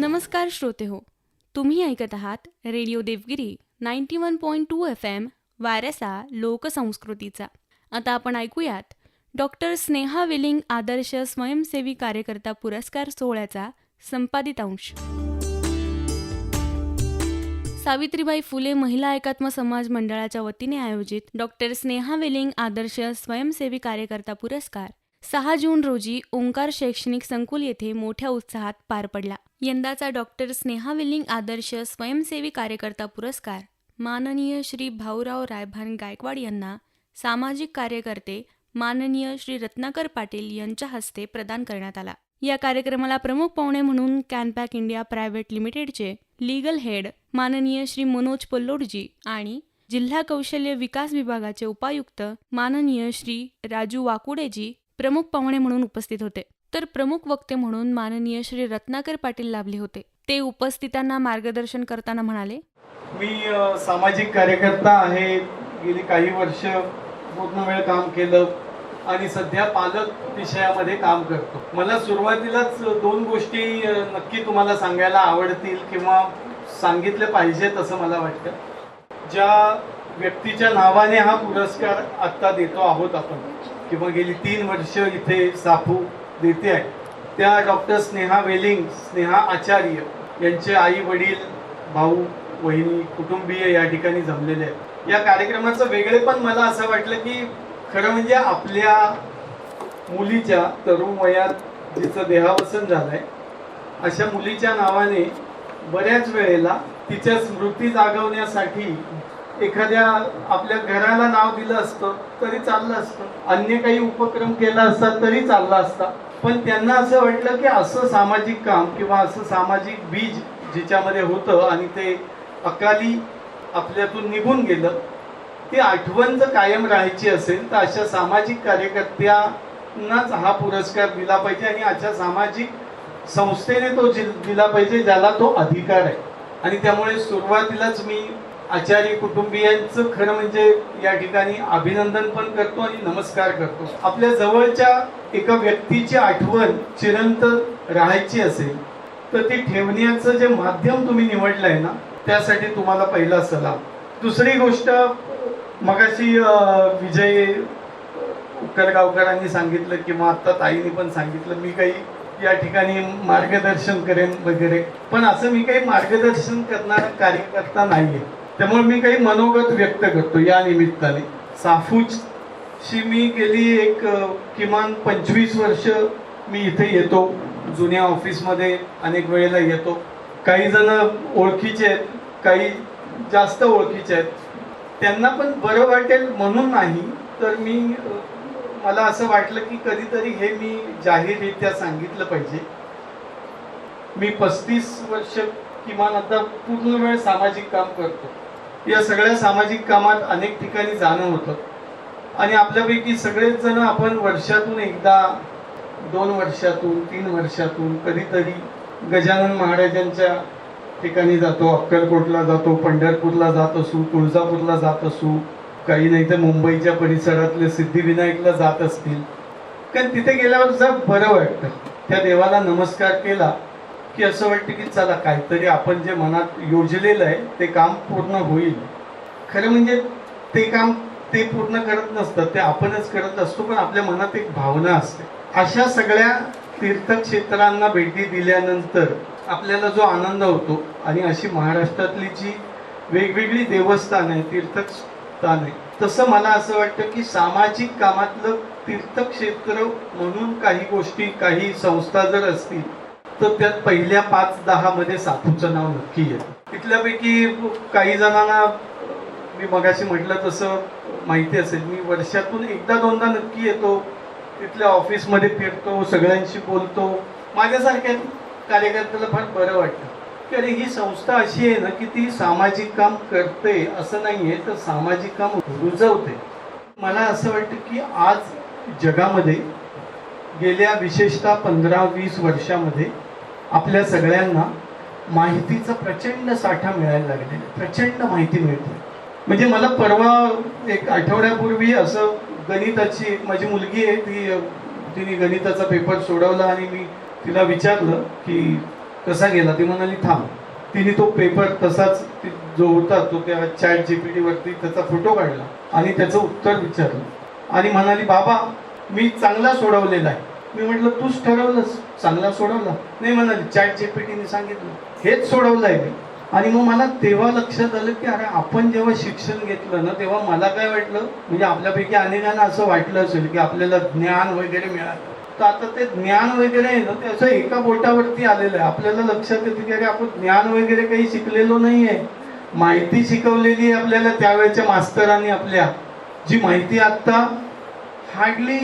नमस्कार श्रोते हो, तुम्ही ऐकत आहात रेडिओ देवगिरी 91.2 FM वारसा लोकसंस्कृतीचा. आता आपण ऐकूयात डॉक्टर स्नेहा विलिंग आदर्श स्वयंसेवी कार्यकर्ता पुरस्कार सोहळ्याचा संपादित अंश. सावित्रीबाई फुले महिला एकात्म समाज मंडळाच्या वतीने आयोजित डॉक्टर स्नेहा विलिंग आदर्श स्वयंसेवी कार्यकर्ता पुरस्कार 6 जून रोजी ओंकार शैक्षणिक संकुल येथे मोठ्या उत्साहात पार पडला. यंदाचा डॉक्टर स्नेहा विलिंग आदर्श स्वयंसेवी कार्यकर्ता पुरस्कार माननीय श्री भाऊराव रायभान गायकवाड यांना सामाजिक कार्यकर्ते माननीय श्री रत्नाकर पाटील यांच्या हस्ते प्रदान करण्यात आला. या कार्यक्रमाला प्रमुख पाहुणे म्हणून कॅनपॅक इंडिया प्रायव्हेट लिमिटेडचे लीगल हेड माननीय श्री मनोज पल्लोडजी आणि जिल्हा कौशल्य विकास विभागाचे उपायुक्त माननीय श्री राजू वाकुडेजी प्रमुख पाहुणे म्हणून उपस्थित होते. तर प्रमुख वक्ते म्हणून माननीय श्री रत्नाकर पाटील लाभले होते. ते उपस्थितांना मार्गदर्शन करताना म्हणाले, मी सामाजिक कार्यकर्ता आहे. गेली काही वर्ष पूर्ण वेळ काम केलं आणि सध्या पालक विषयामध्ये काम करतो. मला सुरुवातीलाच 2 गोष्टी नक्की तुम्हाला सांगायला आवडतील किंवा सांगितल्या पाहिजेत असं मला वाटतं. ज्या व्यक्तीच्या नावाने हा पुरस्कार आत्ता देतो आहोत आपण किंवा गेली 3 वर्ष इथे साफू देते आहे, त्या डॉक्टर स्नेहा वेलिंग, स्नेहा आचार्य यांचे आई वडील, भाऊ वहिनी, कुटुंबीय या ठिकाणी जमलेले आहेत. या कार्यक्रमाचं वेगळेपण मला असं वाटलं की खरं म्हणजे आपल्या मुलीच्या तरुण वयात जिचं देहावसन झालंय अशा मुलीच्या नावाने बऱ्याच वेळेला तिच्या स्मृती जागवण्यासाठी एखाद्या आपल्या घराला नाव दिलं असतं तरी चाललं असतं, अन्य काही उपक्रम केला असता तरी चालला असता. पण त्यांना असं वाटलं की असं सामाजिक काम किंवा असं सामाजिक बीज जिच्यामध्ये होतं आणि ते अकाली आपल्यातून निघून गेलं, ती आठवण जर कायम राहायची असेल तर अशा सामाजिक कार्यकर्त्यांनाच हा पुरस्कार दिला पाहिजे आणि अशा सामाजिक संस्थेने तो दिला पाहिजे ज्याला तो अधिकार आहे. आणि त्यामुळे सुरुवातीलाच मी आचार्य कुटुंबियांचं खरं म्हणजे या ठिकाणी अभिनंदन पण करतो आणि नमस्कार करतो. आपल्या जवळच्या एका व्यक्तीची आठवण चिरंतन राहायची असेल तर ती ठेवण्याचं जे माध्यम तुम्ही निवडलंय ना, त्यासाठी तुम्हाला पहिला सलाम. दुसरी गोष्ट, मगाशी विजय उक्कलगावकरांनी सांगितलं किंवा आता ताईंनी पण सांगितलं, मी काही या ठिकाणी मार्गदर्शन करेन वगैरे, पण असं मी काही मार्गदर्शन करणारा कार्यकर्ता नाहीये. त्यामुळे मी काही मनोगत व्यक्त करतो या निमित्ताने. साफूची मी गेली किमान 25 वर्ष मी इथे येतो. जुन्या ऑफिसमध्ये अनेक वेळेला येतो. काही जण ओळखीचे आहेत, काही जास्त ओळखीचे आहेत. त्यांना पण बरं वाटेल म्हणून नाही तर मला असं वाटलं की कधीतरी हे मी जाहीररित्या सांगितलं पाहिजे. मी 35 वर्ष किमान आता पूर्ण वेळ सामाजिक काम करतो. या सगळ्या सामाजिक कामात अनेक ठिकाणी जाणं होतं आणि आपल्यापैकी सगळेच जण आपण वर्षातून एकदा, 2 वर्षातून, 3 वर्षातून कधीतरी गजानन महाराजांच्या ठिकाणी जातो, अक्कलकोटला जातो, पंढरपूरला जात असू, तुळजापूरला जात असू, काही नाही तर मुंबईच्या परिसरातले सिद्धिविनायकला जात असतील. कारण तिथे गेल्यावर जर बरं वाटतं, त्या देवाला नमस्कार केला की असं वाटतं की चला काहीतरी आपण जे मनात योजलेलं आहे ते काम पूर्ण होईल. खरं म्हणजे ते काम ते पूर्ण करत नसतं, ते आपणच करत असतो, पण आपल्या मनात एक भावना असते. अशा सगळ्या तीर्थक्षेत्रांना भेटी दिल्यानंतर आपल्याला जो आनंद होतो आणि अशी महाराष्ट्रातली जी वेगवेगळी देवस्थान आहे, तीर्थस्थान आहे, तसं मला असं वाटतं की सामाजिक कामातलं तीर्थक्षेत्र म्हणून काही गोष्टी, काही संस्था जर असतील तर त्यात पहिल्या 5-10 मध्ये साफूचं नाव नक्की येतं. तिथल्यापैकी काही जणांना मी मगाशी म्हटलं तसं माहिती असेल, मी वर्षातून एकदा 2दा नक्की येतो. तिथल्या ऑफिसमध्ये फिरतो, सगळ्यांशी बोलतो. माझ्यासारख्या कार्यकर्त्याला फार बरं वाटतं की अरे ही संस्था अशी आहे ना की ती सामाजिक काम करते असं नाहीये, तर सामाजिक काम रुजवते. मला असं वाटतं की आज जगामध्ये गेल्या विशेषतः 15-20 वर्षामध्ये आपल्या सगळ्यांना माहितीचा प्रचंड साठा मिळायला लागलेला, प्रचंड माहिती मिळते. म्हणजे मला परवा 1 आठवड्यापूर्वी असं गणिताची, माझी मुलगी आहे तिने गणिताचा पेपर सोडवला आणि मी तिला विचारलं की कसा गेला? ती म्हणाली थांब. तिने तो पेपर तसाच जो होता तो त्या ChatGPT वरती त्याचा फोटो काढला आणि त्याचं उत्तर विचारलं आणि म्हणाली बाबा मी चांगला सोडवलेला आहे. मी म्हटलं तूच ठरवलंस चांगला सोडवला? नाही म्हणाली ChatGPTने सांगितलं हेच सोडवलंय मी. आणि मग मला तेव्हा लक्षात आलं की अरे आपण जेव्हा शिक्षण घेतलं ना तेव्हा मला काय वाटलं, म्हणजे आपल्यापैकी अनेकांना असं वाटलं असेल की आपल्याला ज्ञान वगैरे मिळालं. तर आता ते ज्ञान वगैरे आहे ना ते असं एका बोटावरती आलेलं आहे. आपल्याला लक्षात येतं की अरे आपण ज्ञान वगैरे काही शिकलेलो नाहीये. माहिती शिकवलेली आहे आपल्याला त्यावेळेच्या मास्तरांनी आपल्या, जी माहिती आता हार्डली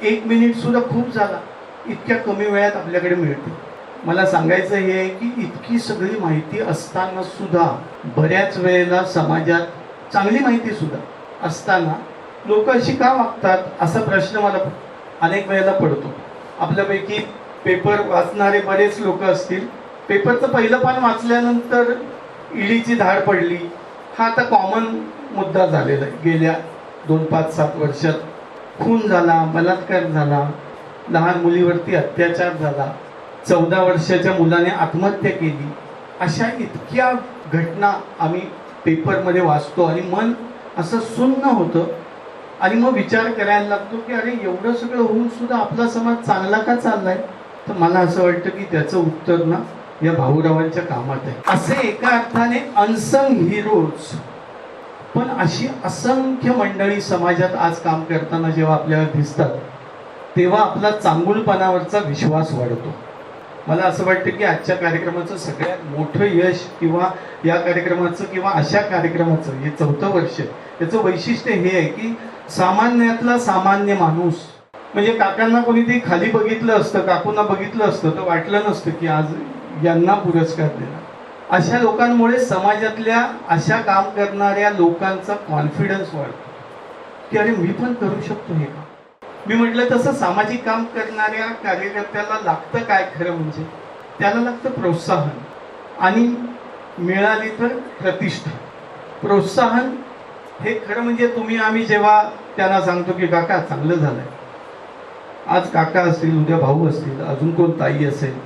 1 मिनिट सुद्धा खूप झाला इतक्या कमी वेळात आपल्याकडे मिळते. मला सांगायचं हे आहे की इतकी सगळी माहिती असताना सुद्धा बऱ्याच वेळेला समाजात चांगली माहिती सुद्धा असताना लोक अशी का वागतात असा प्रश्न मला अनेक वेळेला पडतो. आपल्यापैकी पेपर वाचणारे बरेच लोक असतील. पेपरचं पहिलं पान वाचल्यानंतर ईडीची धाड पडली हा आता कॉमन मुद्दा झालेला आहे. गेल्या 2-5-7 वर्षात खून झाला, बलात्कार झाला, लहान मुलीवरती अत्याचार झाला, 14 वर्षाच्या मुलाने आत्महत्या केली, अशा इतक्या घटना आम्ही पेपरमध्ये वाचतो आणि मन असं सुन्न होतं आणि मग विचार करायला लागतो की अरे एवढं सगळं होऊन सुद्धा आपला समाज चांगला का चाललाय? तर मला असं वाटतं की त्याचं उत्तर ना या भाऊरावांच्या कामात आहे. असे एका अर्थाने अनसंग हिरोज, पण अशी असंख्य मंडळी समाजात आज काम करताना जेव्हा आपल्याला दिसतात तेव्हा आपला चांगुलपणावरचा विश्वास वाढतो. मला असं वाटतं की आजच्या कार्यक्रमाचं सगळ्यात मोठं यश किंवा या कार्यक्रमाचं किंवा अशा कार्यक्रमाचं हे 4थं वर्ष, याचं वैशिष्ट्य हे आहे की सामान्यातला सामान्य माणूस, म्हणजे काकांना कोणीतरी खाली बघितलं असतं, काकूंना बघितलं असतं तर वाटलं नसतं की आज यांना पुरस्कार देणार. अशा लोकांमुळे समाजातल्या अशा काम करणाऱ्या लोकांचा कॉन्फिडन्स वाढतो की अरे मी पण करू शकतो हे काम. मी म्हटलं तसं सामाजिक काम करणाऱ्या कार्यकर्त्याला लागतं काय खरं म्हणजे त्याला लागतं प्रोत्साहन आणि मिळाली तर प्रतिष्ठा. प्रोत्साहन हे खरं म्हणजे तुम्ही आम्ही जेव्हा त्यांना सांगतो की काका चांगलं झालंय, आज काका असतील, उद्या भाऊ असतील, अजून कोण ताई असेल,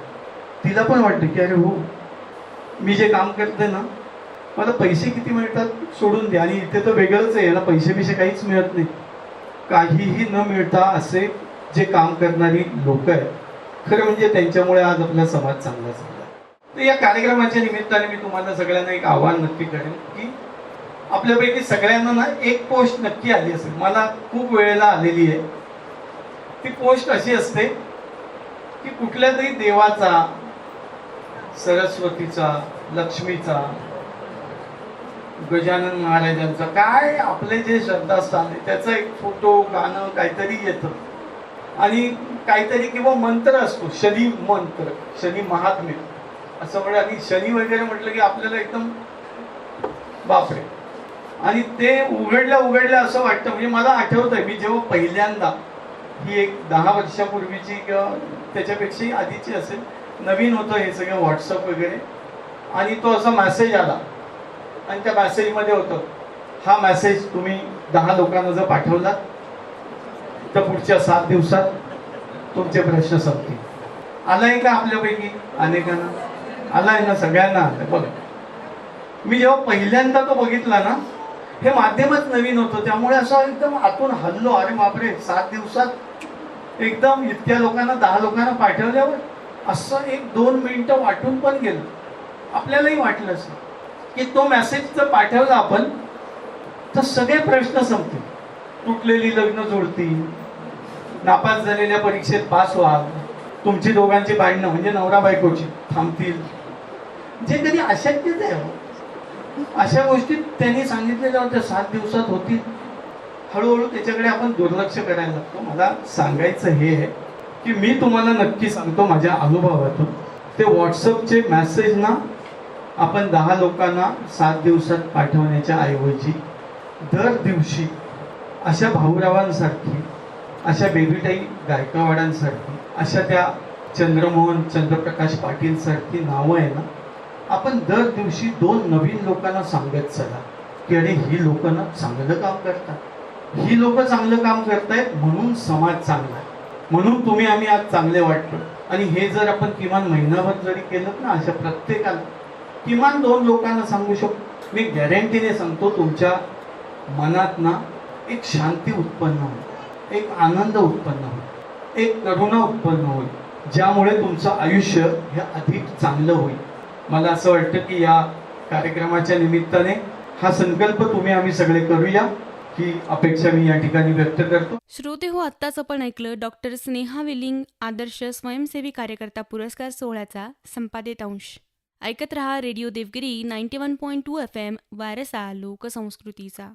तिला पण वाटतं की अरे हो मी जे काम करते ना मला पैसे किती मिळतात सोडून द्या. आणि इथे तर वेगळंच आहे ना, पैसे बिशे काहीच मिळत नाही, काहीही न मिळता असे जे काम करणारी लोक आहेत खरं म्हणजे त्यांच्यामुळे आज आपला समाज चांगला झाला. तर या कार्यक्रमाच्या निमित्ताने मी तुम्हाला सगळ्यांना एक आव्हान नक्की करेन की आपल्यापैकी सगळ्यांना ना एक पोस्ट नक्की आली असेल, मला खूप वेळेला आलेली आहे. ती पोस्ट अशी असते की कुठल्या तरी देवाचा, सरस्वतीचा, लक्ष्मीचा, गजानन महाराजांचा, काय आपले जे श्रद्धास्थान आहे त्याचा एक फोटो, गाणं काहीतरी येतं आणि काहीतरी किंवा मंत्र असतो, शनी मंत्र, शनी महात्म्य असं म्हणजे. आणि शनी वगैरे म्हटलं की आपल्याला एकदम बापरे. आणि ते उघडल्या असं वाटतं. म्हणजे मला आठवतंय मी जेव्हा पहिल्यांदा, ही एक 10 वर्षापूर्वीची किंवा त्याच्यापेक्षाही आधीची असेल, नवीन होतं हे सगळं व्हॉट्सअप वगैरे, आणि तो असा मेसेज आला आणि त्या मेसेजमध्ये होतं हा मेसेज तुम्ही 10 लोकांना जर पाठवला तर पुढच्या 7 दिवसात तुमचे प्रश्न संपतील. आलाय का आपल्यापैकी अनेकांना? आलाय ना, सगळ्यांना आलाय. बघा मी जेव्हा पहिल्यांदा तो बघितला ना, हे माध्यमच नवीन होतं त्यामुळे असं एकदम आतून हल्लो, अरे बापरे 7 दिवसात एकदम इतक्या लोकांना, 10 लोकांना पाठवल्यावर असं 1-2 मिनिटं वाटून पण गेलं. आपल्यालाही वाटलं असं की तो मेसेज जर पाठवला आपण तर सगळे प्रश्न संपतील, तुटलेली लग्न जोडतील, नापास झालेल्या परीक्षेत पास व्हाल, तुमची दोघांची भांडणं म्हणजे नवरा बायकोची थांबतील, जे कधी अशक्यच आहे. अशा गोष्टी त्यांनी सांगितलेल्या होत्या 7 दिवसात होतील. हळूहळू त्याच्याकडे आपण दुर्लक्ष करायला लागतो. मला सांगायचं हे आहे की मी तुम्हाला नक्की सांगतो माझ्या अनुभवातून, ते व्हॉट्सअपचे मेसेज ना आपण 10 लोकांना 7 दिवसात पाठवण्याच्या ऐवजी दर दिवशी अशा भाऊरावांसारखी, अशा बेबीताई गायकवाडांसारखी, अशा त्या चंद्रमोहन चंद्रप्रकाश पाटील सारखी नावं आहे ना, आपण दर दिवशी 2 नवीन लोकांना सांगत चला की अरे ही लोक ना चांगलं काम करतात, ही लोक चांगलं काम करतायत म्हणून समाज चांगला आहे, म्हणून तुम्ही आम्ही आज चांगले वाटतो. आणि हे जर आपण किमान महिनाभर जरी केलं ना, अशा प्रत्येकाला किमान 2 लोकांना सांगू शकतो, मी गॅरंटीने सांगतो, तुमच्या मनात ना एक शांती उत्पन्न होईल, एक आनंद उत्पन्न होईल, एक करुणा उत्पन्न होईल, ज्यामुळे तुमचं आयुष्य हे अधिक चांगलं होईल. मला असं वाटतं की या कार्यक्रमाच्या निमित्ताने हा संकल्प आम्ही सगळे करूया, ही अपेक्षा मी या ठिकाणी व्यक्त करतो. श्रोते हो, आत्ताच आपण ऐकलं डॉक्टर स्नेहा वेलिंग आदर्श स्वयंसेवी कार्यकर्ता पुरस्कार सोहळ्याचा संपादित अंश. ऐकत रहा रेडिओ देवगिरी 91.2 FM, वारसा लोकसंस्कृतीचा.